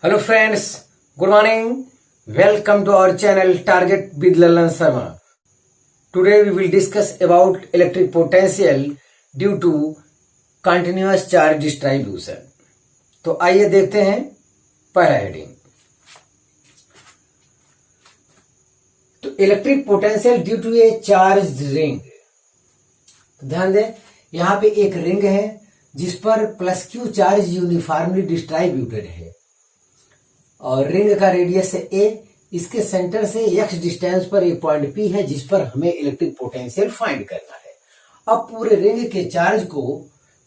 Hello friends, good morning. Welcome to our channel Target with Lalan Sharma. Today we will discuss about electric potential due to continuous charge distribution. तो आइए देखते हैं पहला heading. तो electric potential due to a charge ring. ध्यान दें, यहां पे एक रिंग है जिस पर plus Q charge uniformly distributed है और रिंग का रेडियस है ए। इसके सेंटर से x डिस्टेंस पर एक पॉइंट P है जिस पर हमें इलेक्ट्रिक पोटेंशियल फाइंड करना है। अब पूरे रिंग के चार्ज को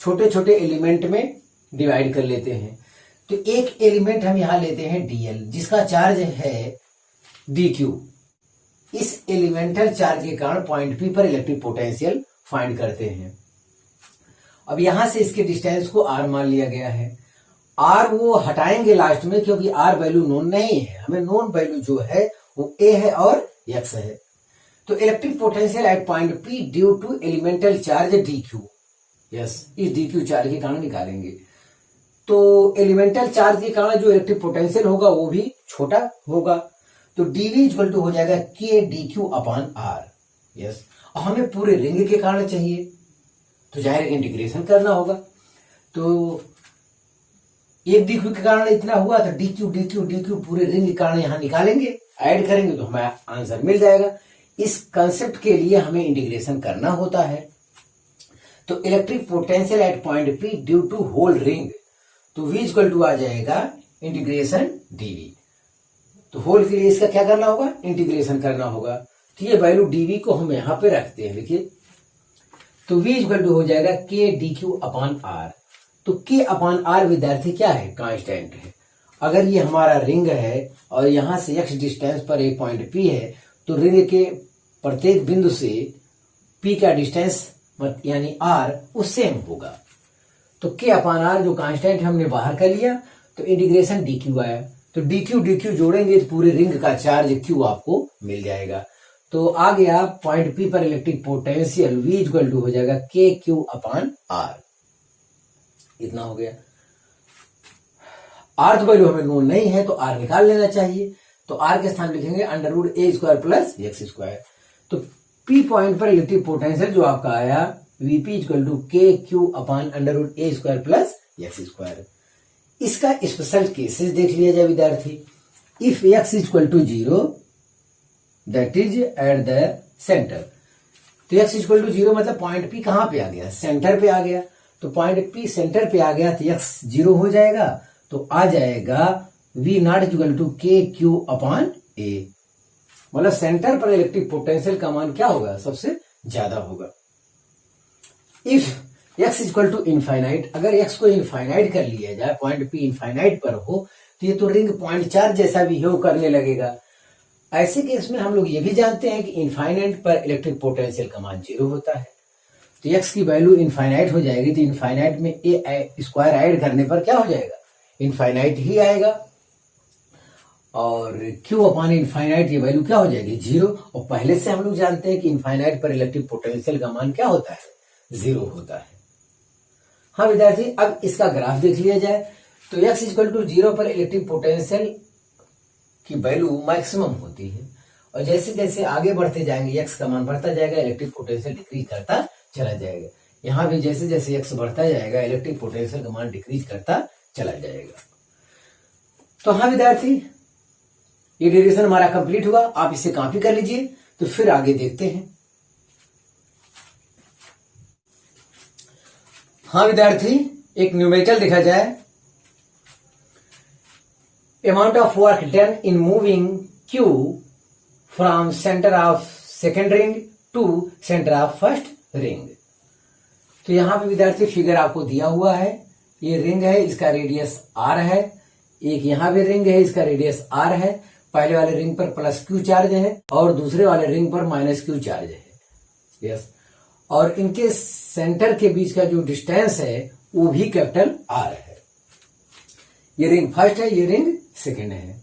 छोटे छोटे एलिमेंट में डिवाइड कर लेते हैं। तो एक एलिमेंट हम यहां लेते हैं dl जिसका चार्ज है dq। इस एलिमेंटल चार्ज के कारण पॉइंट P पर इलेक्ट्रिक पोटेंशियल फाइंड करते हैं। अब यहां से इसके डिस्टेंस को r मान लिया गया है। आर वो हटाएंगे लास्ट में क्योंकि आर वैल्यू नोन नहीं है, हमें नोन वैल्यू जो है वो ए है और एक्स है। तो electric potential at point P due to elemental charge D Q, yes इस डी क्यू चार्ज के कारण निकालेंगे। तो एलिमेंटल चार्ज के कारण जो इलेक्ट्रिक पोटेंशियल होगा वो भी छोटा होगा। तो डीवी इक्वल टू हो जाएगा K D Q upon R, yes. और हमें पूरे रिंग के कारण चाहिए तो जाहिर इंटीग्रेशन करना होगा। तो एक डी क्यू के कारण इतना हुआ तो D Q D Q D Q पूरे रिंग के कारण यहां निकालेंगे, ऐड करेंगे तो हमें आंसर मिल जाएगा। इस कंसेप्ट के लिए हमें इंटीग्रेशन करना होता है। तो electric potential at point P due to whole ring, तो v इक्वल टू आ जाएगा इंटीग्रेशन डीवी। तो होल के लिए इसका क्या करना होगा, इंटीग्रेशन करना होगा। तो ये वैल्यू डीवी को हम यहां पे रखते हैं, देखिए। तो v इक्वल टू हो जाएगा K D Q upon are. तो के अपॉन आर विद्यार्थी क्या है, कांस्टेंट है। अगर ये हमारा रिंग है और यहां से x डिस्टेंस पर एक पॉइंट P है तो रिंग के प्रत्येक बिंदु से P का डिस्टेंस यानी r वो सेम होगा। तो के अपॉन आर जो कांस्टेंट हमने बाहर कर लिया तो इंटीग्रेशन डी क्यू आया। तो डी क्यू जोड़ेंगे तो पूरे रिंग का चार्ज क्यू आपको मिल जाएगा। तो आ गया पॉइंट P पर electric potential v equal to हो जाएगा के क्यू अपॉन आर। इतना हो गया। आर तो वैल्यू हमें नोन नहीं है तो आर निकाल लेना चाहिए। तो आर के स्थान लिखेंगे under root A square plus X square. तो पी पॉइंट पर इलेक्ट्रिक पोटेंशियल जो आपका आया VP equal to K Q upon under root A square plus X square. इसका स्पेशल केसेस देख लिया जाए विद्यार्थी। If X equal to 0 that is at the centre. तो एक्स इक्वल टू 0 मतलब पॉइंट पी कहां पे आ गया, सेंटर पे आ गया। तो पॉइंट पी सेंटर पे आ गया तो एक्स 0 हो जाएगा। तो आ जाएगा we not equal to K Q upon ए। मतलब सेंटर पर इलेक्ट्रिक पोटेंशियल का मान क्या होगा, सबसे ज्यादा होगा। If X equal to infinite, अगर एक्स को इनफाइनाइट कर लिया जाए, पॉइंट पी इनफाइनाइट पर हो तो ये तो रिंग पॉइंट चार्ज जैसा बिहेव करने लगेगा। ऐसे केस में हम लोग ये भी जानते हैं कि इनफाइनाइट पर इलेक्ट्रिक पोटेंशियल का मान 0 होता है। तो x की वैल्यू इनफाइनाइट हो जाएगी तो इनफाइनाइट में ए स्क्वायर ऐड करने पर क्या हो जाएगा, इनफाइनाइट ही आएगा। और q अपॉन इनफाइनाइट ये वैल्यू क्या हो जाएगी, 0। और पहले से हम लोग जानते हैं कि इनफाइनाइट पर इलेक्ट्रिक पोटेंशियल का मान क्या होता है, 0 होता है। हाँ विद्यार्थी, अब इसका ग्राफ देख लिया जाए। तो x इक्वल टू 0 पर इलेक्ट्रिक पोटेंशियल की वैल्यू मैक्सिमम होती है और जैसे जैसे आगे बढ़ते जाएंगे x का मान बढ़ता जाएगा, इलेक्ट्रिक पोटेंशियल डिक्रीज करता चला जाएगा। यहां भी जैसे जैसे x बढ़ता जाएगा इलेक्ट्रिक पोटेंशियल का मान डिक्रीज करता चला जाएगा। तो हाँ विद्यार्थी, ये डेरिवेशन हमारा कंप्लीट हुआ। आप इसे कॉपी कर लीजिए। तो फिर आगे देखते हैं। हाँ विद्यार्थी, एक न्यूमेरिकल देखा जाए। Amount of work done in moving Q from centre of second ring to centre of first ring. तो यहां पे विद्यार्थी फिगर आपको दिया हुआ है। ये रिंग है, इसका रेडियस r है। एक यहां भी रिंग है, इसका रेडियस r है। पहले वाले रिंग पर प्लस क्यू चार्ज है और दूसरे वाले रिंग पर माइनस क्यू चार्ज है, यस। और इनके सेंटर के बीच का जो डिस्टेंस है वो भी कैपिटल R है। ये रिंग फर्स्ट है, ये रिंग सेकेंड है,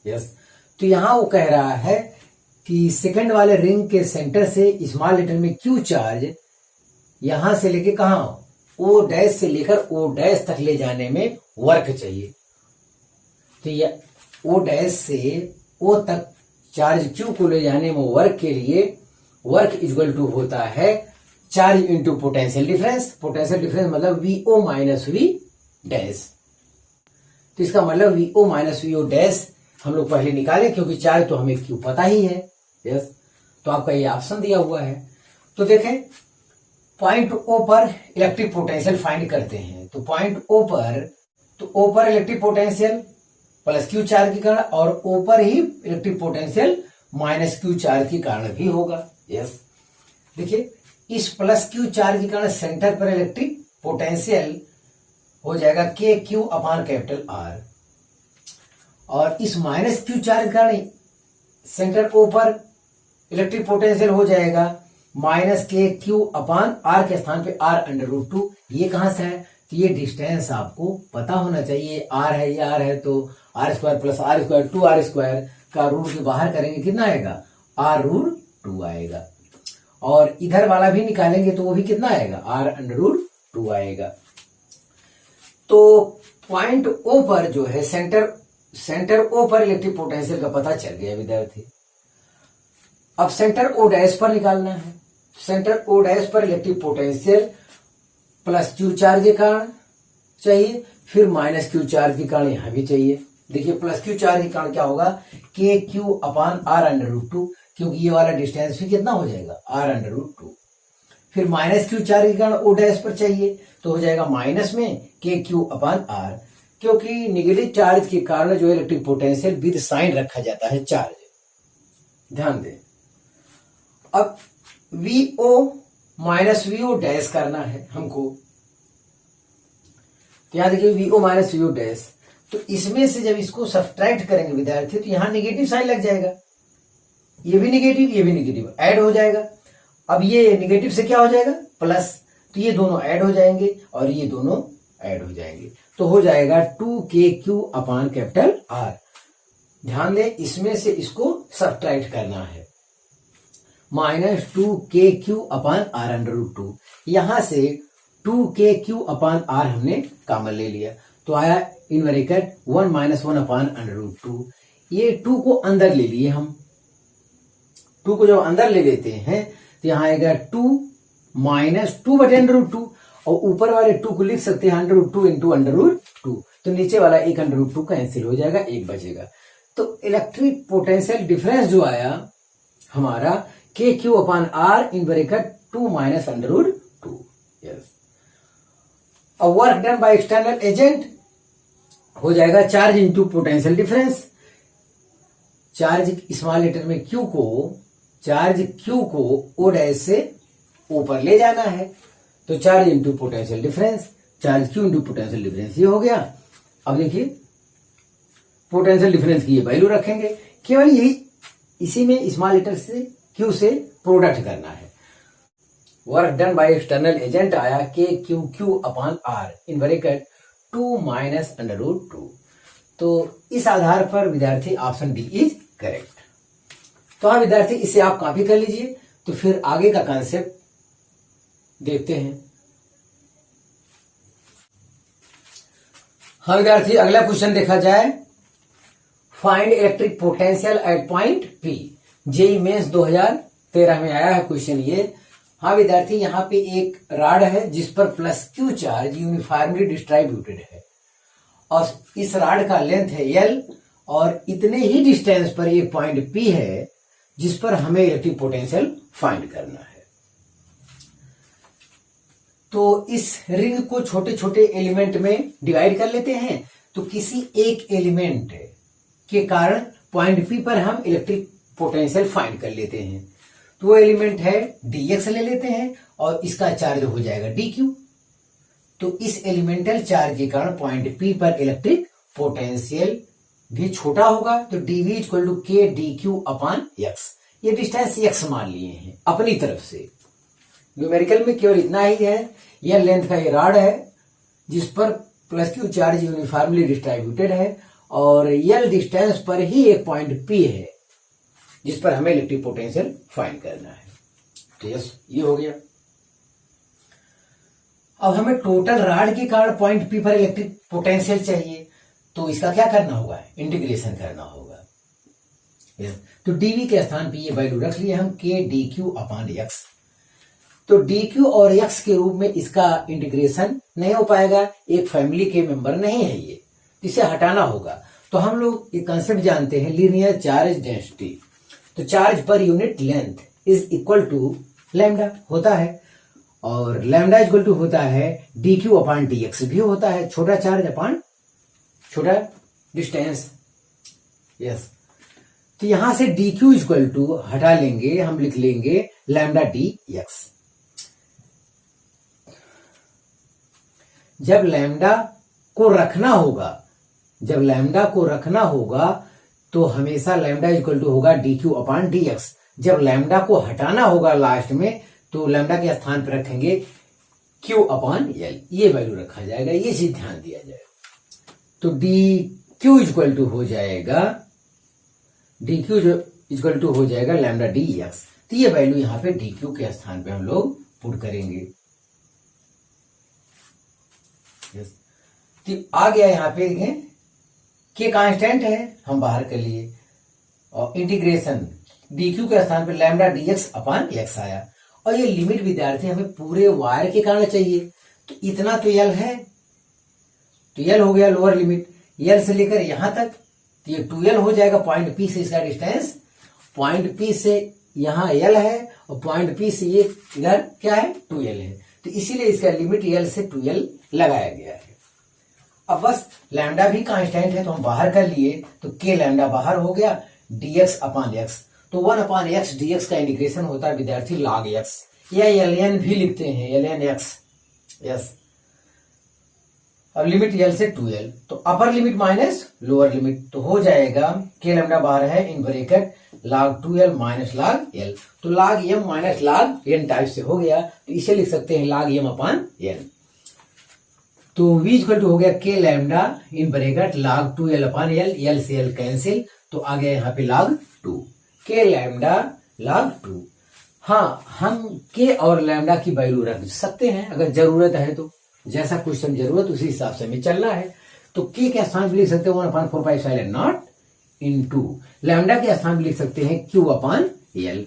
यस। तो यहां वो कह रहा है कि सेकंड वाले रिंग के सेंटर से स्मॉल लेटर में क्यू चार्ज यहां से लेके कहां, ओ डैश से लेकर ओ डैश तक ले जाने में वर्क चाहिए। तो ये ओ डैश से ओ तक चार्ज क्यू को ले जाने में वर्क के लिए वर्क इक्वल टू होता है charge into potential difference. Potential difference मतलब V O minus V dash. तो इसका मतलब V O minus V O dash हम लोग पहले निकाले, क्योंकि चार्ज तो हमें क्यू पता ही है। यस, तो आपका ये ऑप्शन दिया हुआ है। तो देखें, पॉइंट ओ पर इलेक्ट्रिक पोटेंशियल फाइंड करते हैं। तो पॉइंट ओ पर electric potential plus Q charge के कारण, और ओ पर ही electric potential minus Q charge के कारण भी होगा। यस, देखिए इस प्लस क्यू चार्ज के कारण सेंटर पर इलेक्ट्रिक पोटेंशियल हो जाएगा के क्यू अपान कैपिटल आर, और इस माइनस क्यू चार्ज के कारण सेंटर ओ पर इलेक्ट्रिक पोटेंशियल हो जाएगा माइनस के क्यू अपान आर के स्थान पे आर अंडर रूट टू। ये कहां से है? तो ये डिस्टेंस आपको पता होना चाहिए। आर है, ये आर है, तो R square plus R square 2r square का रूट के बाहर करेंगे, कितना आएगा? आर रूट 2 आएगा। और इधर वाला भी निकालेंगे तो वो भी कितना आएगा? आर अंडर रूट 2 आएगा। तो पॉइंट ओ पर जो है सेंटर ओ पर इलेक्ट्रिक पोटेंशियल का पता चल गया विद्यार्थी। अब सेंटर ओ डैश पर निकालना है। सेंटर ओ डैश पर electric potential plus Q charge के कारण चाहिए, फिर माइनस क्यू चार्ज के कारण यहां भी चाहिए। देखिए प्लस क्यू चार्ज के कारण क्या होगा? K Q upon R under root 2, क्योंकि ये वाला डिस्टेंस भी कितना हो जाएगा? R under root 2। फिर माइनस क्यू चार्ज के कारण ओ डैश पर चाहिए, तो हो जाएगा माइनस में के क्यू अपान आर, क्योंकि निगेटिव चार्ज के कारण जो इलेक्ट्रिक पोटेंशियल विद साइन रखा जाता है चार्ज। ध्यान दें। अब V O minus V O dash करना है हमको। तो यहां देखिए V O minus V O dash, तो इसमें से जब इसको सब्ट्रैक्ट करेंगे विद्यार्थी तो यहां निगेटिव साइन लग जाएगा। ये भी निगेटिव, ये भी निगेटिव, ऐड हो जाएगा। अब ये निगेटिव से क्या हो जाएगा? प्लस, तो ये दोनों ऐड हो जाएंगे और ये दोनों ऐड हो जाएंगे, तो हो जाएगा 2kq अपान कैपिटल आर। ध्यान दें, इसमें से इसको सब्ट्रैक्ट करना है। Minus 2kq upon R under root 2, यहां से 2kq अपान आर हमने कॉमन ले लिया, तो आया in bracket 1 minus 1 upon under root 2। ये 2 को अंदर ले लिए हम। 2 को जब अंदर ले लेते हैं तो यहां आएगा 2 माइनस 2 बटे अंडर रूट 2, और ऊपर वाले 2 को लिख सकते हैं under root 2 into under root 2, तो नीचे वाला एक अंडर रूट 2 कैंसिल हो जाएगा, एक बचेगा। तो इलेक्ट्रिक पोटेंशियल डिफरेंस जो आया हमारा K Q upon R in bracket 2 minus under root 2। Yes, अब work done by external agent हो जाएगा charge into potential difference. Charge small letter में क्यू को ओ डैश से ऊपर ले जाना है, तो charge into potential difference, charge Q into potential difference, ये हो गया। अब देखिए पोटेंशियल डिफरेंस की ये वैल्यू रखेंगे, केवल यही इसी में स्मॉल लेटर से क्यू से प्रोडक्ट करना है। Work done by external agent आया K Q Q upon R in bracket 2 minus under root 2। तो इस आधार पर विद्यार्थी ऑप्शन डी इज करेक्ट। तो हाँ विद्यार्थी, इसे आप कॉपी कर लीजिए। तो फिर आगे का कॉन्सेप्ट देखते हैं। हाँ विद्यार्थी, अगला क्वेश्चन देखा जाए। Find electric potential at point P. JEE Mains 2013 में आया है क्वेश्चन ये। हाँ विद्यार्थी, यहाँ पे एक रॉड है जिस पर plus Q charge uniformly distributed है, और इस रॉड का लेंथ है L, और इतने ही डिस्टेंस पर एक पॉइंट P है जिस पर हमें इलेक्ट्रिक पोटेंशियल फाइंड करना है। तो इस रिंग को छोटे छोटे एलिमेंट में डिवाइड कर लेते हैं। तो किसी एक एलिमेंट के कारण पॉइंट P पर हम इलेक्ट्रिक पोटेंशियल फाइंड कर लेते हैं। तो वो एलिमेंट है dx ले लेते हैं, और इसका चार्ज हो जाएगा dq। तो इस एलिमेंटल चार्ज के कारण पॉइंट P पर इलेक्ट्रिक पोटेंशियल भी छोटा होगा, तो dv equal to k dq upon x। ये डिस्टेंस x मान लिए हैं अपनी तरफ से। न्यूमेरिकल में केवल इतना ही है। यह लेंथ का ये रॉड है जिस पर plus Q charge uniformly distributed है, और यल डिस्टेंस पर ही एक पॉइंट P है जिस पर हमें इलेक्ट्रिक पोटेंशियल फाइंड करना है। तो यस, ये हो गया। अब हमें टोटल रॉड के कारण पॉइंट P पर इलेक्ट्रिक पोटेंशियल चाहिए। तो इसका क्या करना होगा, इंटीग्रेशन करना होगा। yes. तो dv के स्थान पे ये वैल्यू रख लिए हम k dq अपॉन x। तो dq और x के रूप में इसका इंटीग्रेशन नहीं हो पाएगा, एक फैमिली के मेंबर नहीं है ये, इसे हटाना होगा। तो हम लोग ये कंसेप्ट जानते हैं लीनियर चार्ज डेंसिटी। तो charge per unit length is equal to lambda होता है, और लैम्डा इक्वल टू होता है dq अपॉन dx भी होता है, छोटा चार्ज अपॉन छोटा डिस्टेंस। यस, तो यहां से dq इक्वल टू हटा लेंगे, हम लिख लेंगे लैम्डा dx। जब लैम्डा को रखना होगा, जब लैम्डा को रखना होगा तो हमेशा लैम्डा इक्वल टू होगा dq अपॉन dx। जब लैम्डा को हटाना होगा लास्ट में, तो लैम्डा के स्थान पर रखेंगे q अपॉन l, ये वैल्यू रखा जाएगा, ये चीज ध्यान दिया जाएगा। तो dq इक्वल टू हो जाएगा, dq इक्वल टू हो जाएगा लैम्डा dx। तो ये वैल्यू यहां पे dq के स्थान पे हम लोग पुट करेंगे। तो आ गया यहां पे देखें के कांस्टेंट है, हम बाहर कर लिए, और इंटीग्रेशन dq के स्थान पे लैम्डा dx अपॉन x आया। और ये लिमिट विद्यार्थी हमें पूरे वायर के कारण चाहिए, तो इतना तो l है, तो l हो गया लोअर लिमिट, l से लेकर यहां तक, तो ये 2l हो जाएगा। पॉइंट P से इसका डिस्टेंस, पॉइंट P से यहां l है, और पॉइंट P से ये इधर क्या है, 2l है। तो इसीलिए इसका लिमिट l से 2l लगाया गया है। अब बस लैम्डा भी कांस्टेंट है, तो हम बाहर कर लिए, तो k लैम्डा बाहर हो गया, dx अपॉन x। तो 1 अपॉन x dx का इंटीग्रेशन होता है विद्यार्थी log x, या ln भी लिखते हैं, ln x। यस, अब लिमिट l से 2l, तो upper limit minus lower limit, तो हो जाएगा k लैम्डा बाहर है, इन bracket log 2l minus log l। तो log m minus log n type से हो गया, तो इसे लिख सकते हैं log m अपॉन n। तो v इक्वल टू हो गया k lambda in bracket log 2l upon l, l से l कैंसिल, तो आ गया यहाँ पे log 2, k लैम्डा log 2। हाँ, हम k और लैम्डा की वैल्यू रख सकते हैं अगर जरूरत है, तो जैसा क्वेश्चन जरूरत उसी हिसाब से हमें चलना है। तो k के स्थान पर लिख सकते हैं 1/4π0 इंटू लैम्डा के स्थान पर लिख सकते हैं q अपॉन l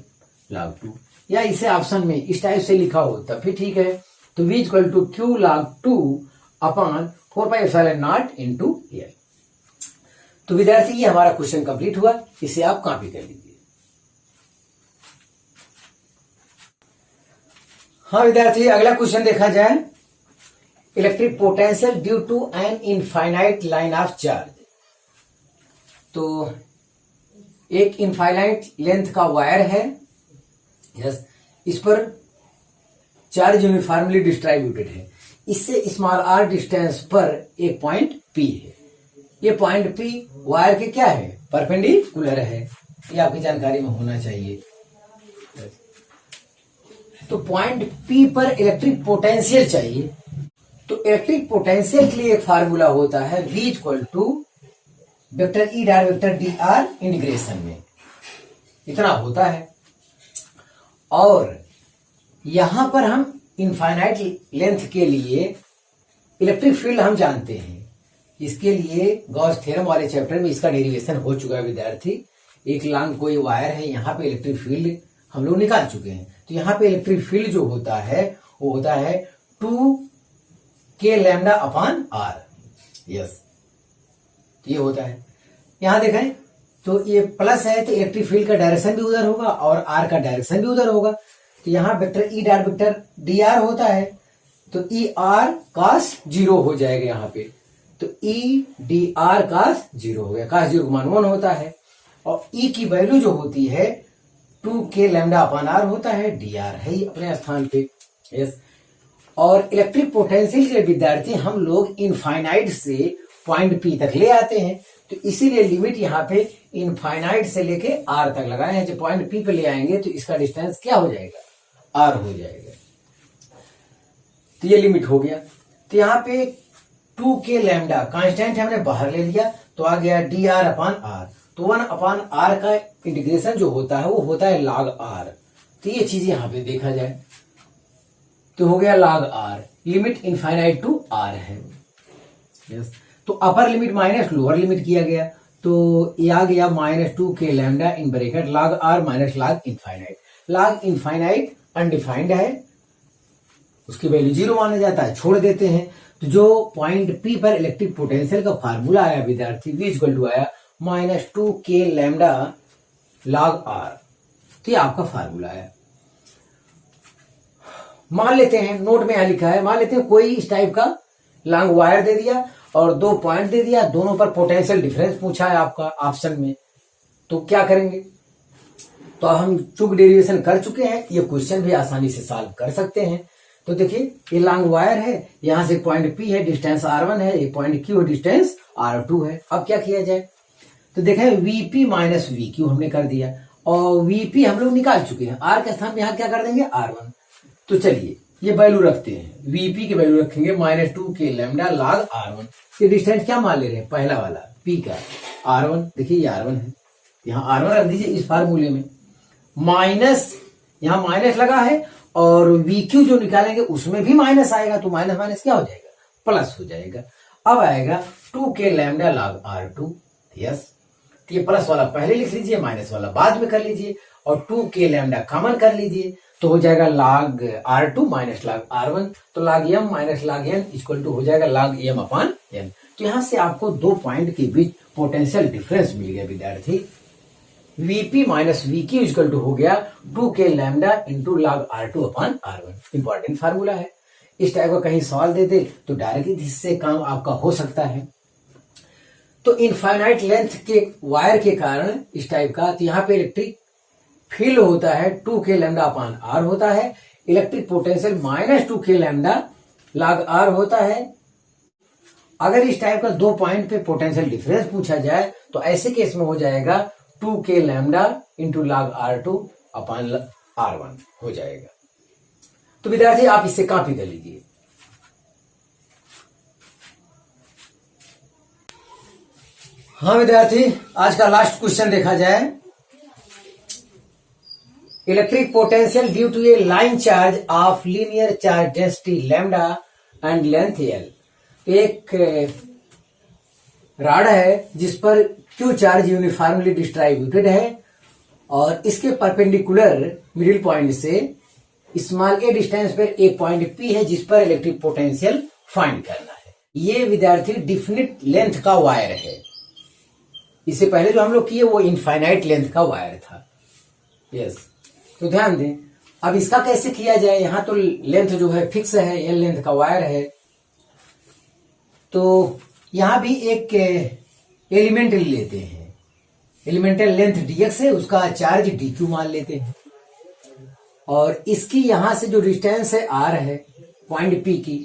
log 2, या इसे ऑप्शन में इस टाइप से लिखा हो तब भी ठीक है। तो v equal to q log 2 upon 4π0 into l। तो विद्यार्थी ये हमारा क्वेश्चन कंप्लीट हुआ, इसे आप कॉपी कर लीजिए। हाँ विद्यार्थी, अगला क्वेश्चन देखा जाए, electric potential due to an infinite line of charge. तो एक इनफाइनाइट लेंथ का वायर है, यस, इस पर चार्ज यूनिफॉर्मली डिस्ट्रीब्यूटेड है, इससे स्मॉल r डिस्टेंस पर एक पॉइंट P है। ये पॉइंट P वायर के क्या है, परपेंडिकुलर है, ये आपकी जानकारी में होना चाहिए। तो पॉइंट P पर इलेक्ट्रिक पोटेंशियल चाहिए, तो इलेक्ट्रिक पोटेंशियल के लिए एक फार्मूला होता है V equal to vector E dot vector D R integration में, इतना होता है। और यहां पर हम इनफाइनाइट लेंथ के लिए इलेक्ट्रिक फील्ड हम जानते हैं, इसके लिए गॉस थ्योरम वाले चैप्टर में इसका डेरिवेशन हो चुका है विद्यार्थी। एक लॉन्ग कोई वायर है, यहाँ पे इलेक्ट्रिक फील्ड हम लोग निकाल चुके हैं। तो यहाँ पे इलेक्ट्रिक फील्ड जो होता है वो होता है 2k lambda upon r। Yes, ये होता है। यहां देखें तो ये प्लस है, तो इलेक्ट्रिक फील्ड का डायरेक्शन भी उधर होगा और r का डायरेक्शन भी उधर होगा। तो यहाँ vector E dot vector D are होता है, तो ई आर cos 0 हो जाएगा यहाँ पे, तो ई डी आर cos 0 हो गया, cos 0 का मान 1 होता है। और ई की वैल्यू जो होती है 2k लैम्डा अपॉन r होता है, डी आर है ही अपने स्थान पे। यस, और इलेक्ट्रिक पोटेंशियल के विद्यार्थी हम लोग इनफाइनाइट से पॉइंट P तक ले आते हैं, तो इसीलिए लिमिट यहाँ पे इनफाइनाइट से लेके r तक लगाए हैं। जब पॉइंट P पे ले आएंगे तो इसका डिस्टेंस क्या हो जाएगा, r हो जाएगा। तो ये लिमिट हो गया। तो यहाँ पे 2k लैम्डा कांस्टेंट हमने बाहर ले लिया, तो आ गया डी आर अपॉन r। तो 1 अपॉन r का इंटीग्रेशन जो होता है वो होता है log r। तो ये चीज यहाँ पे देखा जाए तो हो गया log r, limit infinite to r है। यस, तो upper limit minus lower limit किया गया, तो ये आ गया -2k lambda in bracket log r minus log infinite. log infinite undefined है, उसकी वैल्यू 0 माना जाता है, छोड़ देते हैं। तो जो पॉइंट P पर इलेक्ट्रिक पोटेंशियल का फार्मूला आया विद्यार्थी, V इक्वल टू आया -2k लैम्डा log r। तो ये आपका फार्मूला है। मान लेते हैं, नोट में यहां लिखा है, मान लेते हैं कोई इस टाइप का लॉन्ग वायर दे दिया और 2 पॉइंट दे दिया, दोनों पर पोटेंशियल डिफरेंस पूछा है आपका ऑप्शन में, तो क्या करेंगे? तो अब हम चूंकि डेरिवेशन कर चुके हैं, ये क्वेश्चन भी आसानी से सॉल्व कर सकते हैं। तो देखिए, ये लॉन्ग वायर है, यहां से पॉइंट P है, डिस्टेंस R1 है, ये पॉइंट Q है, डिस्टेंस R2 है। अब क्या किया जाए? तो देखें, VP माइनस VQ हमने कर दिया और VP हम लोग निकाल चुके हैं, R के स्थान में यहां क्या कर देंगे? R1। तो चलिए ये वैल्यू रखते हैं, VP की वैल्यू रखेंगे -2k लैम्डा log R1। ये डिस्टेंस क्या मान ले रहे हैं? पहला वाला P का R1, देखिए ये R1 है, यहाँ R1 रख दीजिए इस फार्मूले में, माइनस यहाँ माइनस लगा है और VQ जो निकालेंगे उसमें भी माइनस आएगा, तो माइनस माइनस क्या हो जाएगा? प्लस हो जाएगा। अब आएगा 2k lambda log R2। Yes, ये प्लस वाला पहले लिख लीजिए, माइनस वाला बाद में कर लीजिए और 2k लैम्डा कॉमन कर लीजिए, तो हो जाएगा log R2 minus log R1। तो log M minus log N equal to हो जाएगा log M अपॉन N। तो यहां से आपको 2 पॉइंट के बीच पोटेंशियल डिफरेंस मिल गया विद्यार्थी। VP minus VQ equal to हो गया 2k lambda into log R2 upon R1। Important formula है। इस टाइप का कहीं सवाल दे दे तो डायरेक्टली इससे काम आपका हो सकता है। तो इनफाइनाइट लेंथ के वायर के कारण इस टाइप का, तो यहाँ पे इलेक्ट्रिक फील्ड होता है 2k लैम्डा अपॉन R होता है, electric potential -2k lambda log R होता है। अगर इस टाइप का 2 पॉइंट पे पोटेंशियल डिफरेंस पूछा जाए तो ऐसे केस में हो जाएगा 2k lambda into log R2 upon R1 हो जाएगा। तो विद्यार्थी आप इससे कॉपी कर लीजिए। हाँ विद्यार्थी, आज का लास्ट क्वेश्चन देखा जाए, electric potential due to a line charge of linear charge density lambda and length L। एक रॉड है जिस पर Q चार्ज यूनिफॉर्मली डिस्ट्रीब्यूटेड है और इसके परपेंडिकुलर मिडिल पॉइंट से स्मॉल a डिस्टेंस पर एक पॉइंट P है जिस पर इलेक्ट्रिक पोटेंशियल फाइंड करना है। ये विद्यार्थी डिफिनिट लेंथ का वायर है। इससे पहले जो हम लोग किए वो इनफाइनाइट लेंथ का वायर था। यस, तो ध्यान दें। अब इसका कैसे किया जाए? यहां तो लेंथ जो है फिक्स है, ये लेंथ का वायर है, तो यहां भी एक एलिमेंट लेते हैं, एलिमेंटल लेंथ dx है, उसका चार्ज dq मान लेते हैं और इसकी यहां से जो डिस्टेंस है r है पॉइंट P की,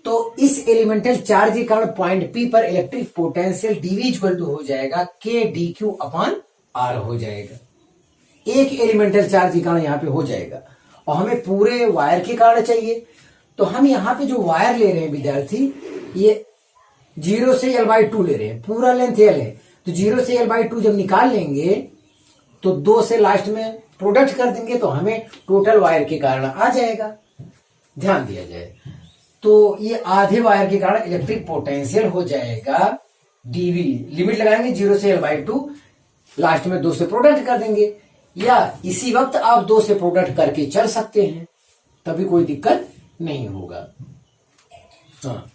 तो इस एलिमेंटल चार्ज के कारण पॉइंट P पर electric potential dV equal to हो जाएगा k dq अपॉन r हो जाएगा। एक एलिमेंटल चार्ज के कारण यहाँ पे हो जाएगा और हमें पूरे वायर के कारण चाहिए, तो हम यहाँ पे जो वायर ले रहे हैं विद्यार्थी, ये 0 से L/2 ले रहे हैं, पूरा लेंथ L है, तो 0 से L/2 जब निकाल लेंगे तो 2 से लास्ट में प्रोडक्ट कर देंगे तो हमें टोटल वायर के कारण आ जाएगा। ध्यान दिया जाए तो ये आधे वायर के कारण इलेक्ट्रिक पोटेंशियल हो जाएगा dV। लिमिट लगाएंगे 0 से L/2, लास्ट में 2 से प्रोडक्ट कर देंगे, या इसी वक्त आप 2 से प्रोडक्ट करके चल सकते हैं, तभी कोई दिक्कत नहीं होगा। हाँ,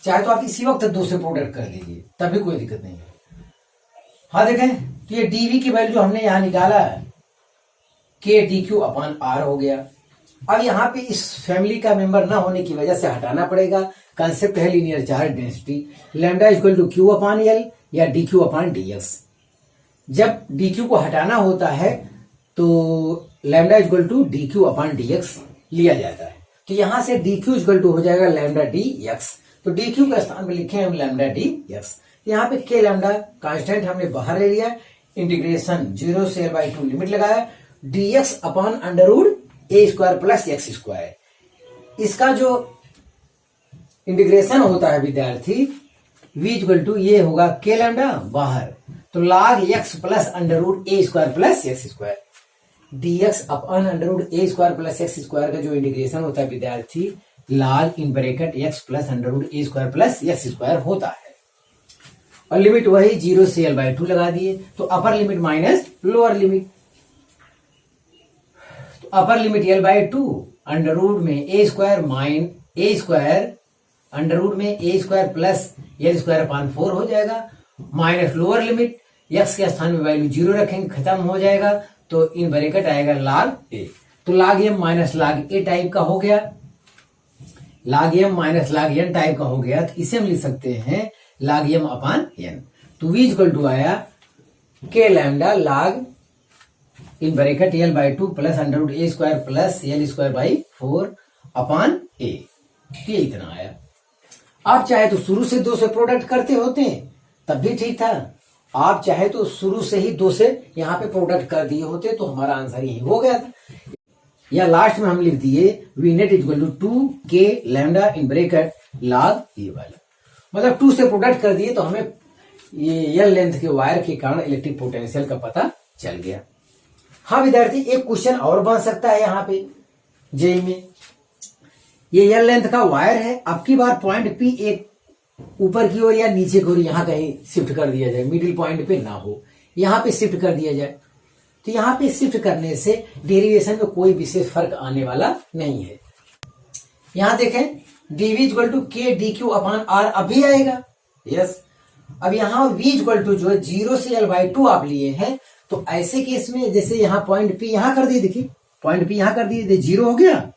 चाहे तो आप इसी वक्त 2 से प्रोडक्ट कर लीजिए, तभी कोई दिक्कत नहीं है। हाँ देखें, तो ये dV की वैल्यू जो हमने यहां निकाला है k dq अपॉन r हो गया। अब यहाँ पे इस फैमिली का मेंबर ना होने की वजह से हटाना पड़ेगा। कंसेप्ट है linear charge density, lambda equal to q upon l या dq अपॉन dx। जब dq को हटाना होता है तो lambda equal to dq upon dx लिया जाता है, तो यहां से dq इक्वल टू हो जाएगा लैम्डा dx। तो dq के स्थान पर लिखे हम लैम्डा dx। यहाँ पे k लैम्डा कांस्टेंट हमने बाहर ले लिया, इंटीग्रेशन 0 से L/2 लिमिट लगाया, dx upon under root a square plus x square. इसका जो इंटीग्रेशन होता है विद्यार्थी v इक्वल टू ये होगा k लैम्डा बाहर, तो log x plus under root a square plus x square, dx upon under root a square plus x square का जो इंटीग्रेशन होता है विद्यार्थी log in bracket x plus under root a square plus x square होता है। और limit वही 0 से l/2 लगा दिए, तो upper limit minus lower limit. तो upper limit l/2 under root में a स्क्वायर अंडर रूट में a स्क्वायर प्लस l²/4 हो जाएगा, माइनस लोअर लिमिट x के स्थान में वैल्यू 0 रखेंगे, खत्म हो जाएगा, तो इन ब्रैकेट आएगा log a। तो log m minus log a type का हो गया, log m minus log n type का हो गया, तो इसे हम लिख सकते हैं log m अपान n। तो v इक्वल टू आया k lambda log in bracket l/2 plus under root a square plus l²/4 upon a। ये इतना आया। आप चाहे तो शुरू से 2 से प्रोडक्ट करते होते तब भी ठीक था, आप चाहे तो शुरू से ही 2 से यहाँ पे प्रोडक्ट कर दिए होते तो हमारा आंसर यही हो गया था। या लास्ट में हम लिख दिए V net equal to 2k lambda in bracket log a वाला, मतलब 2 से प्रोडक्ट कर दिए तो हमें ये l लेंथ के वायर के कारण इलेक्ट्रिक पोटेंशियल का पता चल गया। हाँ विद्यार्थी, एक क्वेश्चन और बन सकता है यहाँ पे जेई में। ये l लेंथ का वायर है, अब की बार पॉइंट P एक ऊपर की ओर या नीचे की ओर यहाँ कहीं शिफ्ट कर दिया जाए, मिडिल पॉइंट पे ना हो, यहाँ पे शिफ्ट कर दिया जाए, तो यहाँ पे शिफ्ट करने से डेरिवेशन में कोई विशेष फर्क आने वाला नहीं है। यहाँ देखें dv equal to k dq upon r अभी आएगा, यस। अब यहाँ v इक्वल टू जो है 0 से l/2 आप लिए हैं, तो ऐसे केस में जैसे यहाँ पॉइंट P यहाँ कर दिए, देखिए पॉइंट P यहाँ कर दिए, 0 हो गया,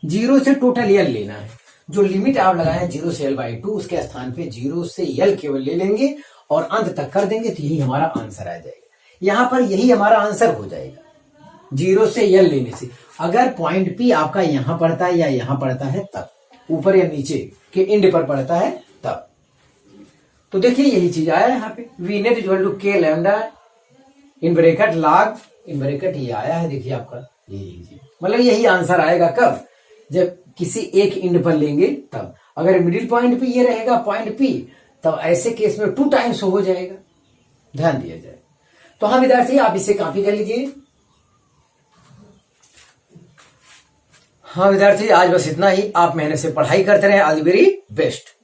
0 से टोटल l लेना है, जो लिमिट आप लगाए 0 से l/2 उसके स्थान पे 0 से l केवल ले लेंगे और अंत तक कर देंगे, तो यही हमारा आंसर आ जाएगा। यहाँ पर यही हमारा आंसर हो जाएगा 0 से l लेने से। अगर पॉइंट P आपका यहाँ पड़ता है या यहाँ पड़ता है तब, ऊपर या नीचे के एंड पर पड़ता है तब। तो देखिए यही चीज आया यहाँ पे, V net equal to k lambda in bracket log in bracket ये आया है, देखिए आपका यही चीज, मतलब यही आंसर आएगा कब, जब किसी एक एंड पर लेंगे तब। अगर मिडिल पॉइंट पे ये रहेगा पॉइंट P, तब ऐसे केस में 2 टाइम्स हो जाएगा, ध्यान दिया जाए। तो हाँ विद्यार्थी, आप इसे कॉपी कर लीजिए। हाँ विद्यार्थी, आज बस इतना ही, आप मेहनत से पढ़ाई करते रहे, ऑल द वेरी बेस्ट।